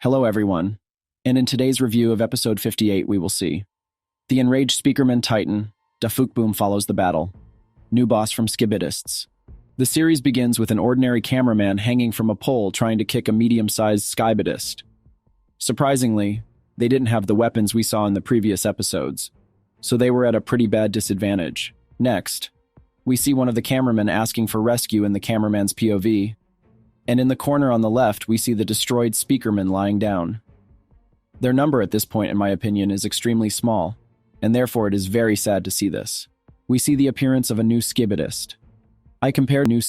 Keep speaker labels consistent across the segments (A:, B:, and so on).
A: Hello everyone, and in today's review of episode 58 we will see the enraged Speakerman Titan, Dafukboom follows the battle, new boss from Skibidists. The series begins with an ordinary cameraman hanging from a pole trying to kick a medium-sized Skibidist. Surprisingly, they didn't have the weapons we saw in the previous episodes, so they were at a pretty bad disadvantage. Next, we see one of the cameramen asking for rescue in the cameraman's POV, and in the corner on the left, we see the destroyed Speakerman lying down. Their number at this point, in my opinion, is extremely small, and therefore it is very sad to see this. We see the appearance of a new Skibidist. I compared him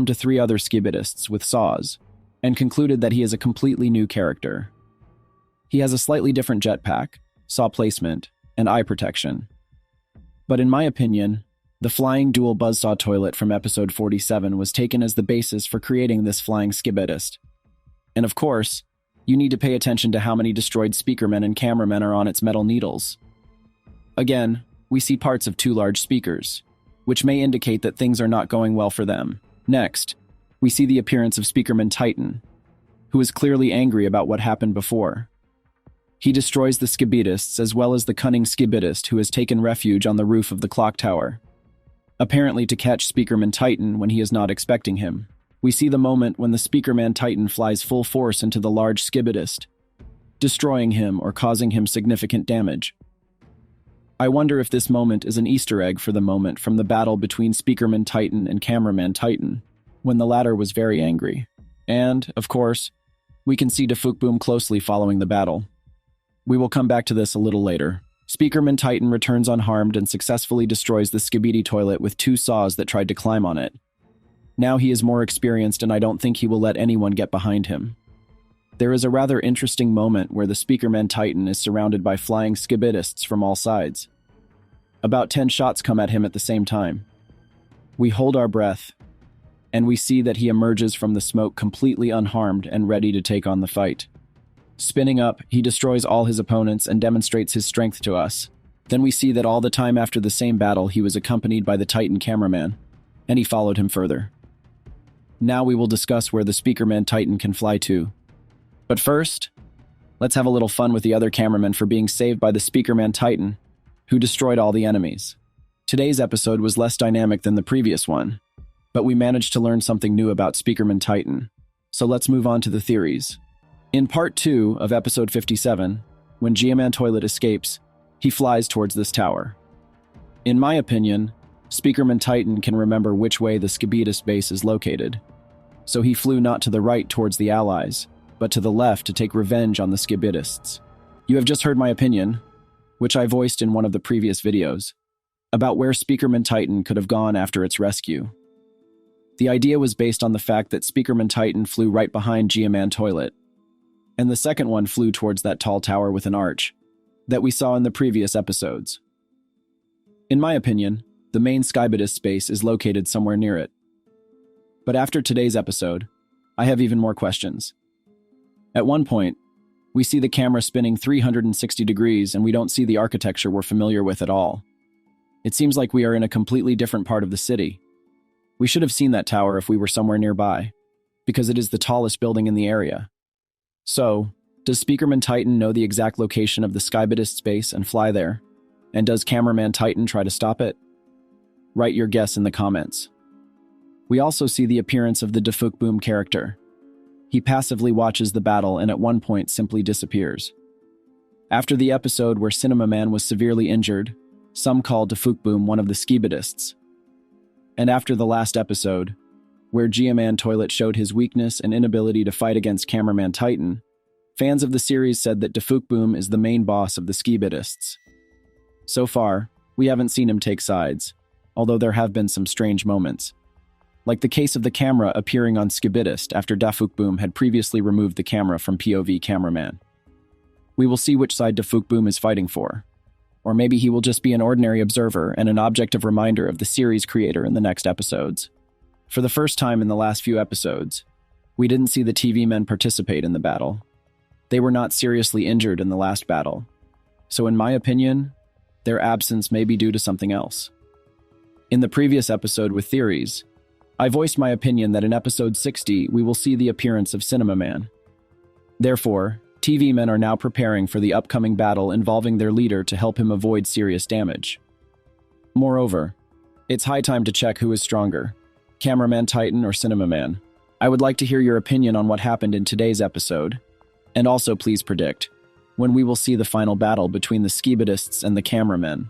A: to 3 other Skibidists with saws, and concluded that he is a completely new character. He has a slightly different jetpack, saw placement, and eye protection. But in my opinion, the flying dual buzzsaw toilet from episode 47 was taken as the basis for creating this flying Skibidist. And of course, you need to pay attention to how many destroyed speakermen and cameramen are on its metal needles. Again, we see parts of 2 large speakers, which may indicate that things are not going well for them. Next, we see the appearance of Speakerman Titan, who is clearly angry about what happened before. He destroys the Skibidists as well as the cunning Skibidist who has taken refuge on the roof of the clock tower, apparently to catch Speakerman Titan when he is not expecting him. We see the moment when the Speakerman Titan flies full force into the large Skibidist, destroying him or causing him significant damage. I wonder if this moment is an Easter egg for the moment from the battle between Speakerman Titan and Cameraman Titan, when the latter was very angry. And, of course, we can see Dafukboom closely following the battle. We will come back to this a little later. Speakerman Titan returns unharmed and successfully destroys the Skibidi toilet with 2 saws that tried to climb on it. Now he is more experienced and I don't think he will let anyone get behind him. There is a rather interesting moment where the Speakerman Titan is surrounded by flying Skibidists from all sides. About 10 shots come at him at the same time. We hold our breath, and we see that he emerges from the smoke completely unharmed and ready to take on the fight. Spinning up, he destroys all his opponents and demonstrates his strength to us. Then we see that all the time after the same battle, he was accompanied by the Titan cameraman, and he followed him further. Now we will discuss where the Speakerman Titan can fly to. But first, let's have a little fun with the other cameraman for being saved by the Speakerman Titan, who destroyed all the enemies. Today's episode was less dynamic than the previous one, but we managed to learn something new about Speakerman Titan. So let's move on to the theories. In part 2 of episode 57, when Geoman Toilet escapes, he flies towards this tower. In my opinion, Speakerman Titan can remember which way the Skibidist base is located, so he flew not to the right towards the Allies, but to the left to take revenge on the Skibidists. You have just heard my opinion, which I voiced in one of the previous videos, about where Speakerman Titan could have gone after its rescue. The idea was based on the fact that Speakerman Titan flew right behind Geoman Toilet, and the second one flew towards that tall tower with an arch that we saw in the previous episodes. In my opinion, the main Skibidist base is located somewhere near it. But after today's episode, I have even more questions. At one point, we see the camera spinning 360 degrees and we don't see the architecture we're familiar with at all. It seems like we are in a completely different part of the city. We should have seen that tower if we were somewhere nearby, because it is the tallest building in the area. So, does Speakerman Titan know the exact location of the Skibidist base and fly there? And does Cameraman Titan try to stop it? Write your guess in the comments. We also see the appearance of the Dafukboom character. He passively watches the battle and at one point simply disappears. After the episode where Cinema Man was severely injured, some called Dafukboom one of the Skibidists. And after the last episode, where Geoman Toilet showed his weakness and inability to fight against Cameraman Titan, fans of the series said that Dafukboom is the main boss of the Skibidists. So far, we haven't seen him take sides, although there have been some strange moments, like the case of the camera appearing on Skibidist after Dafukboom had previously removed the camera from POV cameraman. We will see which side Dafukboom is fighting for, or maybe he will just be an ordinary observer and an object of reminder of the series creator in the next episodes. For the first time in the last few episodes, we didn't see the TV men participate in the battle. They were not seriously injured in the last battle, so in my opinion, their absence may be due to something else. In the previous episode with theories, I voiced my opinion that in episode 60 we will see the appearance of Cinema Man. Therefore, TV men are now preparing for the upcoming battle involving their leader to help him avoid serious damage. Moreover, it's high time to check who is stronger, Cameraman Titan or Cinema Man. I would like to hear your opinion on what happened in today's episode, and also please predict when we will see the final battle between the Skibidists and the cameramen.